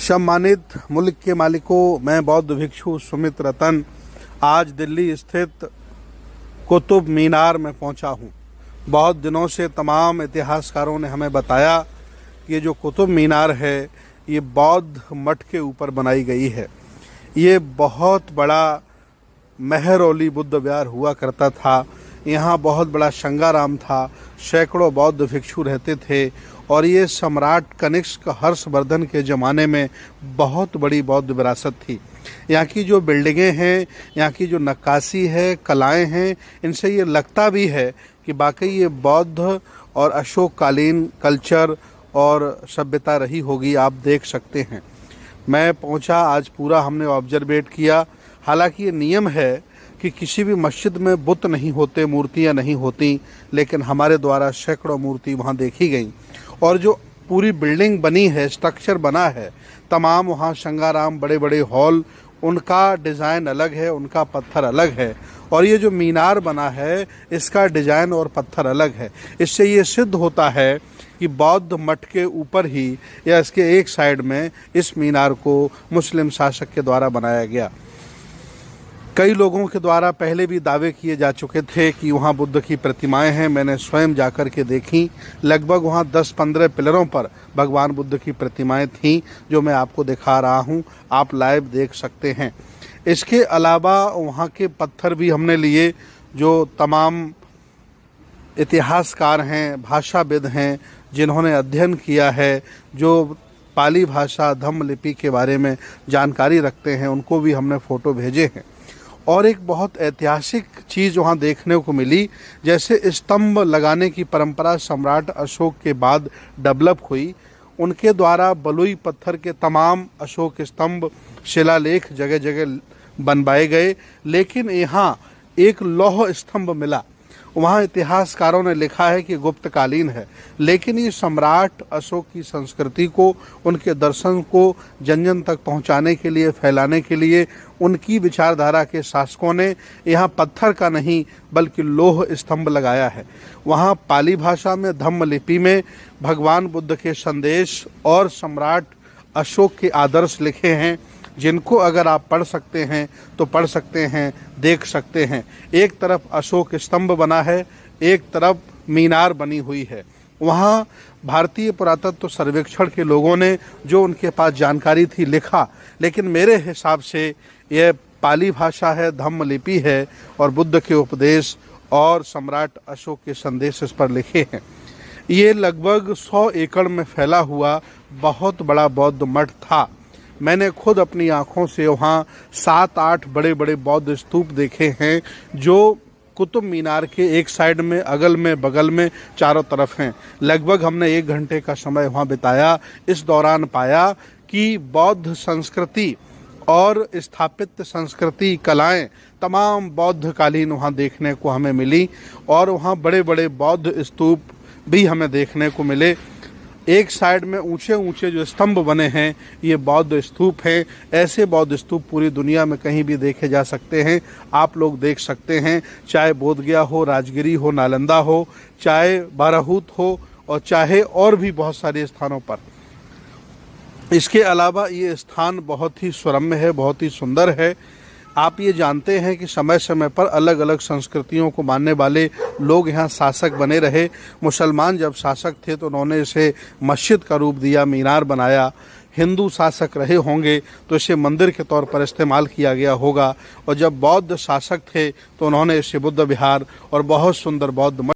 सम्मानित मुल्क के मालिकों, मैं बौद्ध भिक्षु सुमित रतन आज दिल्ली स्थित कुतुब मीनार में पहुंचा हूं। बहुत दिनों से तमाम इतिहासकारों ने हमें बताया कि ये जो कुतुब मीनार है ये बौद्ध मठ के ऊपर बनाई गई है। ये बहुत बड़ा मेहरौली बुद्ध विहार हुआ करता था। यहाँ बहुत बड़ा संगाराम था, सैकड़ों बौद्ध भिक्षु रहते थे और ये सम्राट कनिष्क हर्षवर्धन के ज़माने में बहुत बड़ी बौद्ध विरासत थी। यहाँ की जो बिल्डिंगें हैं, यहाँ की जो नक्काशी है, कलाएं हैं, इनसे ये लगता भी है कि वाकई ये बौद्ध और अशोककालीन कल्चर और सभ्यता रही होगी। आप देख सकते हैं। मैं पहुँचा, आज पूरा हमने ऑब्जर्वेट किया। हालांकि ये नियम है कि किसी भी मस्जिद में बुत नहीं होते, मूर्तियां नहीं होती, लेकिन हमारे द्वारा सैकड़ों मूर्ति वहां देखी गई। और जो पूरी बिल्डिंग बनी है, स्ट्रक्चर बना है, तमाम वहां संगाराम बड़े बड़े हॉल, उनका डिज़ाइन अलग है, उनका पत्थर अलग है। और ये जो मीनार बना है इसका डिज़ाइन और पत्थर अलग है। इससे ये सिद्ध होता है कि बौद्ध मठ के ऊपर ही या इसके एक साइड में इस मीनार को मुस्लिम शासक के द्वारा बनाया गया। कई लोगों के द्वारा पहले भी दावे किए जा चुके थे कि वहाँ बुद्ध की प्रतिमाएं हैं। मैंने स्वयं जाकर के देखी। लगभग वहाँ 10-15 पिलरों पर भगवान बुद्ध की प्रतिमाएं थीं, जो मैं आपको दिखा रहा हूँ। आप लाइव देख सकते हैं। इसके अलावा वहाँ के पत्थर भी हमने लिए। जो तमाम इतिहासकार हैं, भाषाविद हैं, जिन्होंने अध्ययन किया है, जो पाली भाषा धम्म लिपि के बारे में जानकारी रखते हैं, उनको भी हमने फ़ोटो भेजे हैं। और एक बहुत ऐतिहासिक चीज़ वहाँ देखने को मिली। जैसे स्तंभ लगाने की परंपरा सम्राट अशोक के बाद डेवलप हुई, उनके द्वारा बलुई पत्थर के तमाम अशोक स्तंभ, शिलालेख जगह जगह बनवाए गए। लेकिन यहाँ एक लौह स्तंभ मिला। वहाँ इतिहासकारों ने लिखा है कि गुप्तकालीन है, लेकिन ये सम्राट अशोक की संस्कृति को, उनके दर्शन को जन जन तक पहुँचाने के लिए, फैलाने के लिए उनकी विचारधारा के शासकों ने यहाँ पत्थर का नहीं बल्कि लोह स्तंभ लगाया है। वहाँ पाली भाषा में धम्म लिपि में भगवान बुद्ध के संदेश और सम्राट अशोक के आदर्श लिखे हैं, जिनको अगर आप पढ़ सकते हैं तो पढ़ सकते हैं, देख सकते हैं। एक तरफ अशोक स्तंभ बना है, एक तरफ मीनार बनी हुई है। वहाँ भारतीय पुरातत्व सर्वेक्षण के लोगों ने जो उनके पास जानकारी थी लिखा, लेकिन मेरे हिसाब से यह पाली भाषा है, धम्म लिपि है और बुद्ध के उपदेश और सम्राट अशोक के संदेश इस पर लिखे हैं। ये लगभग 100 एकड़ में फैला हुआ बहुत बड़ा बौद्ध मठ था। मैंने खुद अपनी आँखों से वहाँ 7-8 बड़े बड़े बौद्ध स्तूप देखे हैं, जो कुतुब मीनार के एक साइड में, अगल में, बगल में, चारों तरफ हैं। लगभग हमने 1 घंटे का समय वहाँ बिताया। इस दौरान पाया कि बौद्ध संस्कृति और स्थापित संस्कृति, कलाएं तमाम बौद्धकालीन वहाँ देखने को हमें मिली। और वहाँ बड़े बड़े बौद्ध स्तूप भी हमें देखने को मिले। एक साइड में ऊंचे ऊंचे जो स्तंभ बने हैं ये बौद्ध स्तूप हैं। ऐसे बौद्ध स्तूप पूरी दुनिया में कहीं भी देखे जा सकते हैं। आप लोग देख सकते हैं, चाहे बोधगया हो, राजगिरी हो, नालंदा हो, चाहे बाराहूत हो और चाहे और भी बहुत सारे स्थानों पर। इसके अलावा ये स्थान बहुत ही सुरम्य है, बहुत ही सुंदर है। आप ये जानते हैं कि समय समय पर अलग अलग संस्कृतियों को मानने वाले लोग यहाँ शासक बने रहे। मुसलमान जब शासक थे तो उन्होंने इसे मस्जिद का रूप दिया, मीनार बनाया। हिंदू शासक रहे होंगे तो इसे मंदिर के तौर पर इस्तेमाल किया गया होगा। और जब बौद्ध शासक थे तो उन्होंने इसे बुद्ध विहार और बहुत सुंदर बौद्ध